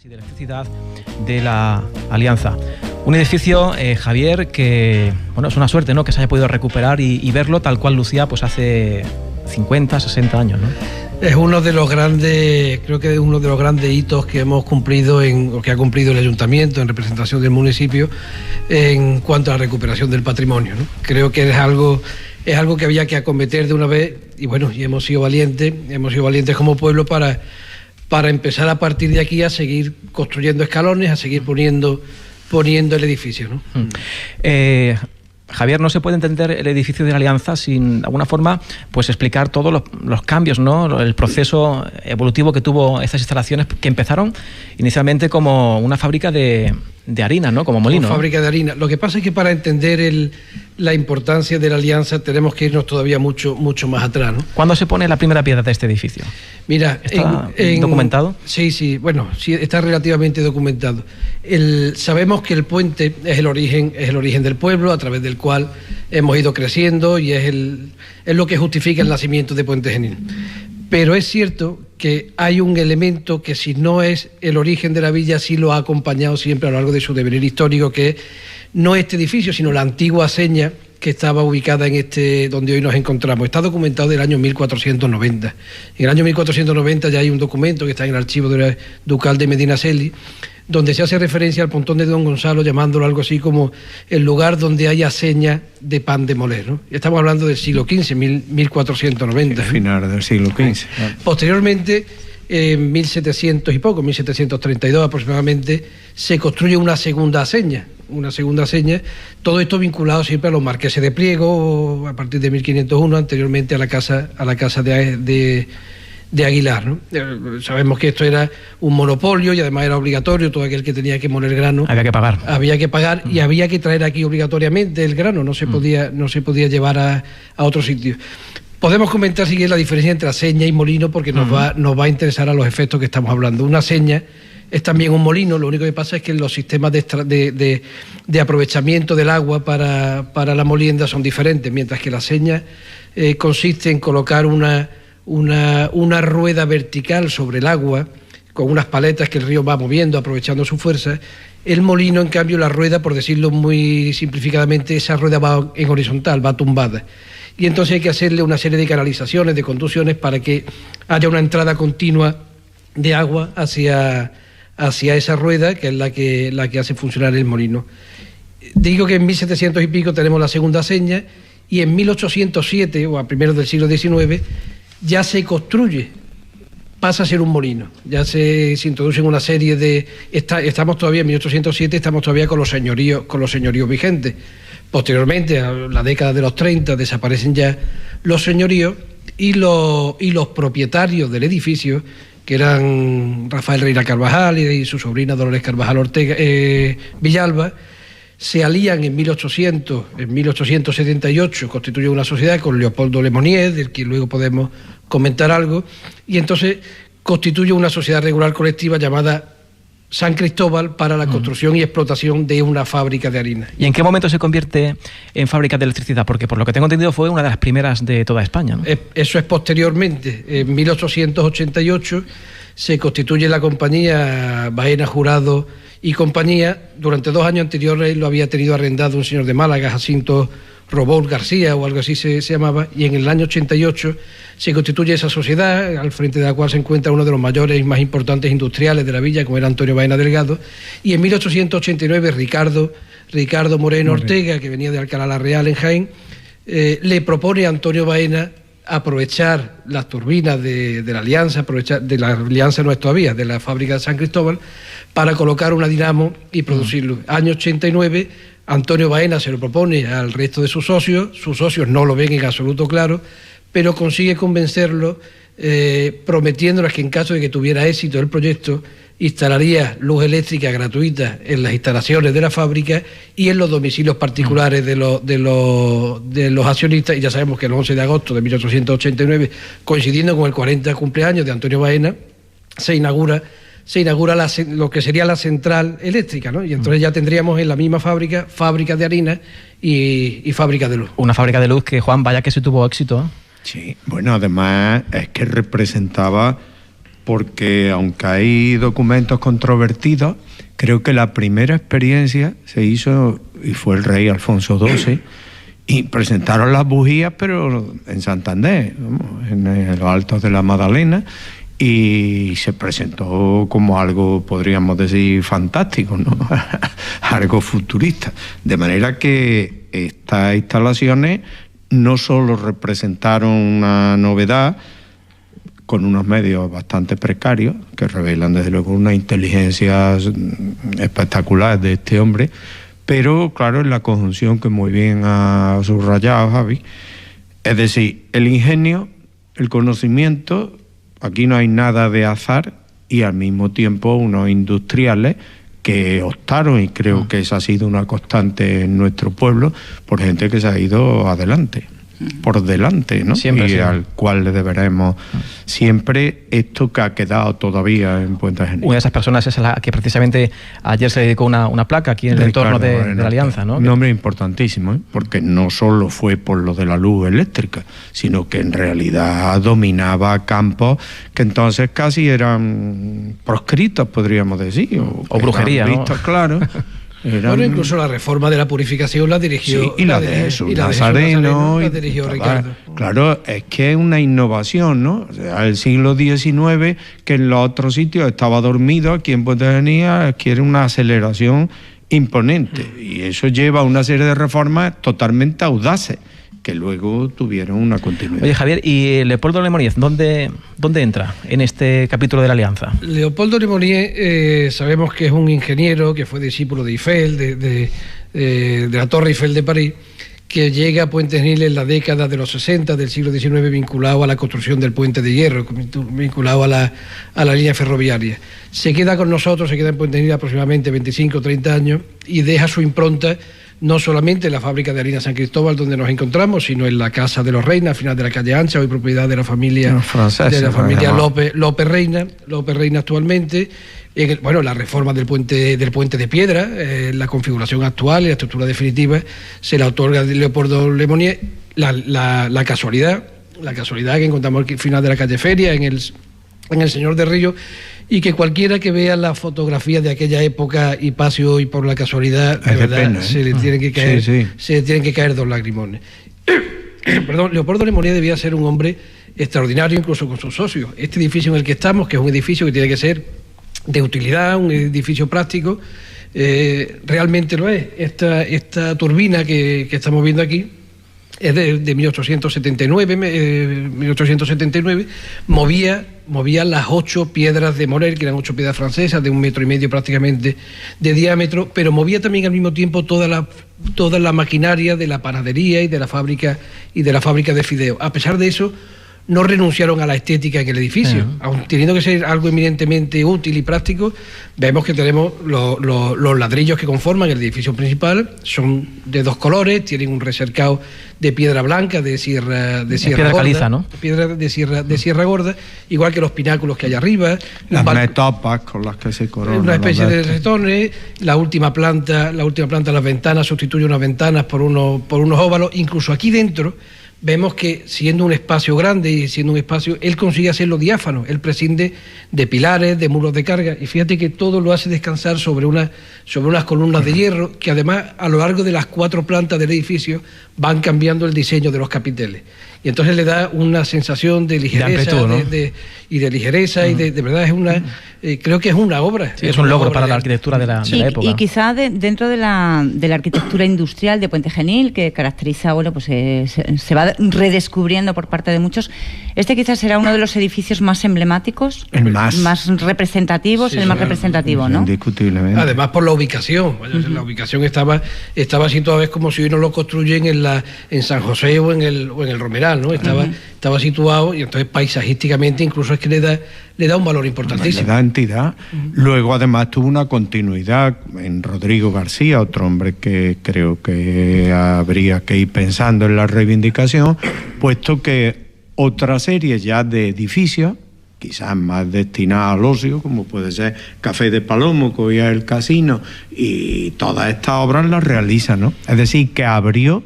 Y de electricidad de la Alianza. Un edificio, Javier, que bueno, es una suerte, ¿no?, que se haya podido recuperar y verlo tal cual lucía pues hace 50, 60 años, ¿no? Es uno de los grandes, creo que es uno de los grandes hitos que hemos cumplido o que ha cumplido el Ayuntamiento en representación del municipio en cuanto a la recuperación del patrimonio, ¿no? Creo que es algo que había que acometer de una vez y bueno, y hemos sido valientes como pueblo para empezar a partir de aquí a seguir construyendo escalones, a seguir poniendo el edificio, ¿no? Javier, no se puede entender el edificio de la Alianza sin, de alguna forma, pues explicar todos los cambios, ¿no?, el proceso evolutivo que tuvo estas instalaciones que empezaron inicialmente como una fábrica de harina, ¿no?, como molino. Como fábrica de harina. Lo que pasa es que para entender la importancia de la Alianza tenemos que irnos todavía mucho más atrás, ¿no? ¿Cuándo se pone la primera piedra de este edificio? Mira, ¿Está documentado? Sí, bueno, sí, está relativamente documentado. Sabemos que el puente es el origen del pueblo, a través del cual hemos ido creciendo y es lo que justifica el nacimiento de Puente Genil. Pero es cierto que hay un elemento que, si no es el origen de la villa, sí lo ha acompañado siempre a lo largo de su devenir histórico, que es no este edificio, sino la antigua aceña que estaba ubicada en donde hoy nos encontramos. Está documentado del año 1490. En el año 1490 ya hay un documento que está en el archivo ducal de Medinaceli, donde se hace referencia al pontón de Don Gonzalo, llamándolo algo así como el lugar donde hay aceña de pan de moler, ¿no? Estamos hablando del siglo XV, 1490. El final del siglo XV. Posteriormente, en 1700 y poco, 1732 aproximadamente, se construye una segunda aceña, todo esto vinculado siempre a los marqueses de Priego, a partir de 1501, anteriormente a la casa de Aguilar, ¿no? Sabemos que esto era un monopolio y además era obligatorio. Todo aquel que tenía que moler grano había que pagar y había que traer aquí obligatoriamente el grano, no se podía llevar a otro sitio. Podemos comentar si es la diferencia entre aceña y molino, porque nos va a interesar a los efectos que estamos hablando. Una aceña es también un molino, lo único que pasa es que los sistemas de aprovechamiento del agua para la molienda son diferentes, mientras que la aceña consiste en colocar una rueda vertical sobre el agua con unas paletas que el río va moviendo aprovechando su fuerza. El molino, en cambio, la rueda, por decirlo muy simplificadamente, esa rueda va en horizontal, va tumbada, y entonces hay que hacerle una serie de canalizaciones, de conducciones, para que haya una entrada continua de agua hacia esa rueda, que es la que hace funcionar el molino. Digo que en 1700 y pico tenemos la segunda aceña, y en 1807, o a primeros del siglo XIX, ya se construye, pasa a ser un molino, ya se introducen una serie de... Estamos todavía en 1807, estamos todavía con los señoríos vigentes. Posteriormente, a la década de los 30, desaparecen ya los señoríos y los propietarios del edificio, que eran Rafael Reina Carvajal y su sobrina Dolores Carvajal Ortega Villalba, se alían en 1878, constituyen una sociedad con Leopoldo Lemonnier, del que luego podemos comentar algo, y entonces constituye una sociedad regular colectiva llamada San Cristóbal para la construcción y explotación de una fábrica de harina. ¿Y en qué momento se convierte en fábrica de electricidad? Porque por lo que tengo entendido fue una de las primeras de toda España, ¿no? Eso es posteriormente. En 1888 se constituye la compañía Baena, Jurado y compañía. Durante 2 años anteriores lo había tenido arrendado un señor de Málaga, Jacinto Robol García o algo así se llamaba, y en el año 88 se constituye esa sociedad, al frente de la cual se encuentra uno de los mayores y más importantes industriales de la villa, como era Antonio Baena Delgado, y en 1889 Ricardo Moreno Ortega, que venía de Alcalá la Real en Jaén, le propone a Antonio Baena aprovechar las turbinas de la Alianza, de la Alianza no es todavía, de la fábrica de San Cristóbal, para colocar una dinamo y producirlo. Año 89, Antonio Baena se lo propone al resto de sus socios no lo ven en absoluto claro, pero consigue convencerlo, prometiéndoles que en caso de que tuviera éxito el proyecto, instalaría luz eléctrica gratuita en las instalaciones de la fábrica y en los domicilios particulares de los accionistas. Y ya sabemos que el 11 de agosto de 1889, coincidiendo con el 40 cumpleaños de Antonio Baena, se inaugura lo que sería la central eléctrica, ¿no? Y entonces ya tendríamos en la misma fábrica de harina y fábrica de luz. Una fábrica de luz que, Juan, vaya que se tuvo éxito, ¿eh? Sí, bueno, además es que representaba porque aunque hay documentos controvertidos, creo que la primera experiencia se hizo, y fue el rey Alfonso XII, y presentaron las bujías, pero en Santander, en los Altos de la Magdalena, y se presentó como algo, podríamos decir, fantástico, ¿no? Algo futurista. De manera que estas instalaciones no solo representaron una novedad, con unos medios bastante precarios, que revelan desde luego una inteligencia espectacular de este hombre, pero claro, en la conjunción que muy bien ha subrayado Javi, es decir, el ingenio, el conocimiento, aquí no hay nada de azar, y al mismo tiempo unos industriales que optaron, y creo que esa ha sido una constante en nuestro pueblo, por gente que se ha ido adelante, por delante, ¿no? Siempre, y sí. al cual le deberemos siempre esto que ha quedado todavía en Puente Genil. Una de esas personas es a la que precisamente ayer se dedicó una placa aquí en el entorno de la Alianza, ¿no? Un nombre importantísimo, ¿eh? Porque no solo fue por lo de la luz eléctrica, sino que en realidad dominaba campos que entonces casi eran proscritos, podríamos decir, o brujería, ¿no? Vistos, claro. Bueno, incluso la reforma de la purificación la dirigió... Sí, y la de Jesús Nazareno. La dirigió Ricardo. Claro, es que es una innovación, ¿no? O sea, el siglo XIX, que en los otros sitios estaba dormido, aquí en Puente Genil adquiere una aceleración imponente. Y eso lleva a una serie de reformas totalmente audaces, que luego tuvieron una continuidad. Oye, Javier, ¿y Leopoldo Lemonnier dónde entra en este capítulo de la Alianza? Leopoldo Lemonnier sabemos que es un ingeniero que fue discípulo de Eiffel, de la Torre Eiffel de París, que llega a Puente Genil en la década de los 60 del siglo XIX, vinculado a la construcción del puente de hierro, vinculado a la línea ferroviaria. Se queda con nosotros, se queda en Puente Genil aproximadamente 25 o 30 años y deja su impronta no solamente en la fábrica de harina San Cristóbal donde nos encontramos, sino en la Casa de los Reina, al final de la calle Ancha, hoy propiedad de la familia López Reina actualmente. La reforma del puente de piedra, la configuración actual y la estructura definitiva se la otorga a Leopoldo Lemonnier. La casualidad que encontramos al final de la calle Feria, en el Señor de Río, y que cualquiera que vea la fotografía de aquella época y pase hoy por la casualidad, de verdad, pena, ¿eh? Se le tienen que caer dos lagrimones. Perdón, Leopoldo Lemonnier debía ser un hombre extraordinario, incluso con sus socios. Este edificio en el que estamos, que es un edificio que tiene que ser de utilidad, un edificio práctico, realmente lo es. Esta turbina que estamos viendo aquí es de 1879, movía las 8 piedras de Morel, que eran 8 piedras francesas de 1,5 metros prácticamente de diámetro, pero movía también al mismo tiempo toda la maquinaria de la panadería y de la fábrica de fideos. A pesar de eso, no renunciaron a la estética en el edificio. Aun teniendo que ser algo eminentemente útil y práctico, vemos que tenemos los ladrillos que conforman el edificio principal, son de 2 colores, tienen un recercado de piedra blanca, de sierra piedra gorda, caliza, ¿no? Piedra de sierra gorda, igual que los pináculos que hay arriba. Las metopas con las que se coronan. Una especie de retones. La última planta, las ventanas, sustituye unas ventanas por unos óvalos. Incluso aquí dentro vemos que, siendo un espacio grande y siendo un espacio, él consigue hacerlo diáfano, él prescinde de pilares, de muros de carga, y fíjate que todo lo hace descansar sobre unas columnas de hierro, que además a lo largo de las 4 plantas del edificio van cambiando el diseño de los capiteles. Y entonces le da una sensación de ligereza, de amplitud, ¿no? de ligereza, y de verdad es creo que es una obra. Sí, es un logro para la arquitectura de la época. Y quizá dentro de la arquitectura industrial de Puente Genil, que caracteriza, pues se va redescubriendo por parte de muchos, este quizás será uno de los edificios más emblemáticos, más representativos, el más representativo, ¿no? Indiscutiblemente. Además por la ubicación. La ubicación estaba situada, es como si hoy no lo construyen en San José o en el Romeral, ¿no? Estaba situado, y entonces paisajísticamente incluso es que le da un valor importantísimo. Le da entidad. Luego además tuvo una continuidad en Rodrigo García, otro hombre que creo que habría que ir pensando en la reivindicación, puesto que otra serie ya de edificios, quizás más destinados al ocio, como puede ser Café de Palomo, que hoy es el casino, y todas estas obras las realiza, ¿no? Es decir, que abrió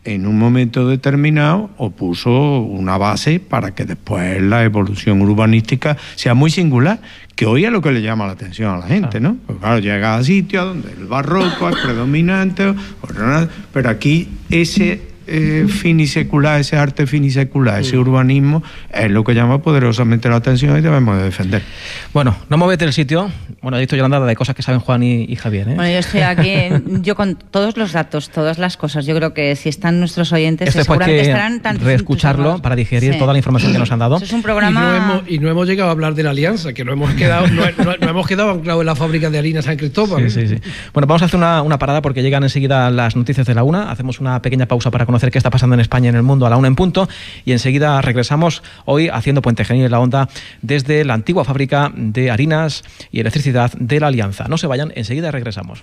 en un momento determinado opuso una base para que después la evolución urbanística sea muy singular, que hoy es lo que le llama la atención a la gente, ¿no? Porque claro, llega a sitios donde el barroco es predominante, pero aquí ese finisecular, ese arte finisecular, ese urbanismo es lo que llama poderosamente la atención y debemos de defender. Bueno, no movete del sitio. Bueno, he dicho Yolanda de cosas que saben Juan y Javier, ¿eh? Bueno, yo estoy aquí, yo con todos los datos, todas las cosas, yo creo que si están nuestros oyentes, seguramente estarán tan reescucharlo para digerir toda la información que nos han dado. Eso es un programa... Y no hemos llegado a hablar de la alianza, que no hemos quedado anclados en la fábrica de harina San Cristóbal. Sí. Bueno, vamos a hacer una parada porque llegan enseguida las noticias de la 1. Hacemos una pequeña pausa para conocer qué está pasando en España y en el mundo a la 1 en punto, y enseguida regresamos hoy haciendo Puente Genil en la Onda desde la antigua fábrica de harinas y electricidad de la Alianza. No se vayan, enseguida regresamos.